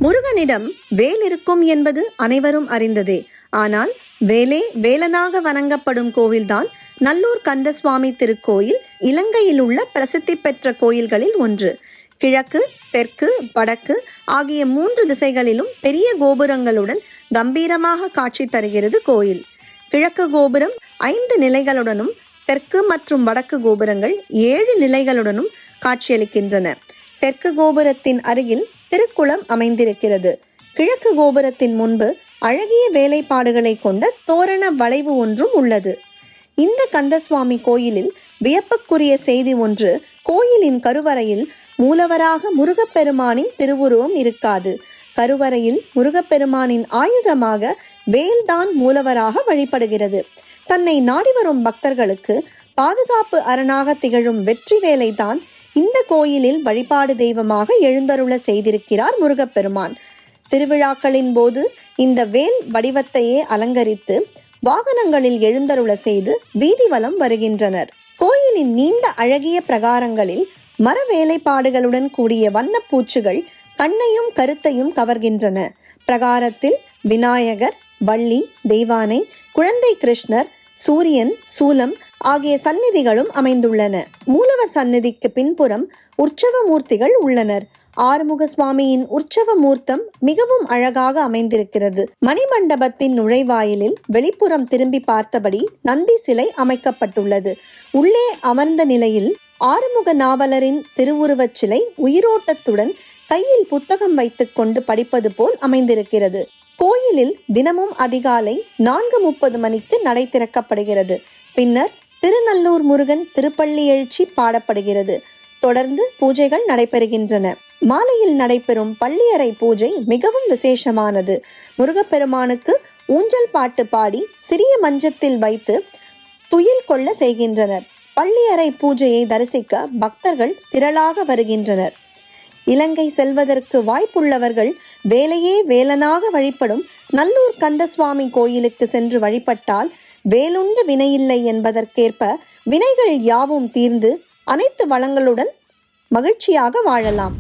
முருகனிடம் வேல் இருக்கும் என்பது அனைவரும் அறிந்ததே. ஆனால் வேலே வேலனாக வணங்கப்படும் கோவில்தான் நல்லூர் கந்தசுவாமி திருக்கோயில். இலங்கையில் உள்ள பிரசித்தி பெற்ற கோயில்களில் ஒன்று. கிழக்கு, தெற்கு, வடக்கு ஆகிய 3 திசைகளிலும் பெரிய கோபுரங்களுடன் கம்பீரமாக காட்சி தருகிறது கோயில். கிழக்கு கோபுரம் 5 நிலைகளுடனும், தெற்கு மற்றும் வடக்கு கோபுரங்கள் 7 நிலைகளுடனும் காட்சியளிக்கின்றன. தெற்கு கோபுரத்தின் அருகில் திருக்குளம் அமைந்திருக்கிறது. கிழக்கு கோபுரத்தின் முன்பு அழகிய வேலைப்பாடுகளை கொண்ட தோரண வளைவு ஒன்றும் உள்ளது. இந்த கந்தசுவாமி கோயிலில் வியப்புக்குரிய செய்தி ஒன்று. கோயிலின் கருவறையில் மூலவராக முருகப்பெருமானின் திருவுருவம் இருக்காது. கருவறையில் முருகப்பெருமானின் ஆயுதமாக வேல்தான் மூலவராக வழிபடுகிறது. தன்னை நாடி வரும் பக்தர்களுக்கு பாதுகாப்பு அரணாக திகழும் வெற்றி வேலை தான் இந்த கோயிலில் வழிபாடு தெய்வமாக எழுந்தருள செய்திருக்கிறார் முருகப்பெருமான். திருவிழாக்களின் போது இந்த வேல் வடிவத்தையே அலங்கரித்து வாகனங்களில் எழுந்தருள செய்து வீதி வலம் வருகின்றனர். கோயிலின் நீண்ட அழகிய பிரகாரங்களில் மர வேலைப்பாடுகளுடன் கூடிய வண்ணப்பூச்சுகள் கண்ணையும் கருத்தையும் கவர்கின்றன. பிரகாரத்தில் விநாயகர், வள்ளி, தெய்வானை, குழந்தை கிருஷ்ணர், சூரியன், சூலம் ஆகிய சந்நிதிகளும் அமைந்துள்ளன. மூலவர் சந்நிதிக்கு பின்புறம் உற்சவ மூர்த்திகள் உள்ளனர். ஆறுமுக சுவாமியின் உற்சவ மூர்த்தம் மிகவும் அழகாக அமைந்திருக்கிறது. மணிமண்டபத்தின் நுழைவாயிலில் வெளிப்புறம் திரும்பி பார்த்தபடி நந்தி சிலை அமைக்கப்பட்டுள்ளது. உள்ளே அமர்ந்த நிலையில் ஆறுமுக நாவலரின் திருவுருவச் சிலை உயிரோட்டத்துடன் கையில் புத்தகம் வைத்துக் கொண்டு படிப்பது போல் அமைந்திருக்கிறது. கோயிலில் தினமும் அதிகாலை 4:30 மணிக்கு நடை திறக்கப்படுகிறது. பின்னர் திருநல்லூர் முருகன் திருப்பள்ளி எழுச்சி பாடப்படுகிறது. தொடர்ந்து பூஜைகள் நடைபெறுகின்றன. மாலையில் நடைபெறும் பள்ளியறை பூஜை மிகவும் விசேஷமானது. முருகப்பெருமானுக்கு ஊஞ்சல் பாட்டு பாடி சிறிய மஞ்சத்தில் வைத்து துயில் கொள்ள செய்கின்றனர். பள்ளியறை பூஜையை தரிசிக்க பக்தர்கள் திரளாக வருகின்றனர். இலங்கை செல்வதற்கு வாய்ப்புள்ளவர்கள் வேலையே வேலனாக வழிபடும் நல்லூர் கந்தசுவாமி கோயிலுக்கு சென்று வழிபட்டால் வேலுண்டு வினையில்லை என்பதற்கேற்ப வினைகள் யாவும் தீர்ந்து அனைத்து வளங்களுடன் மகிழ்ச்சியாக வாழலாம்.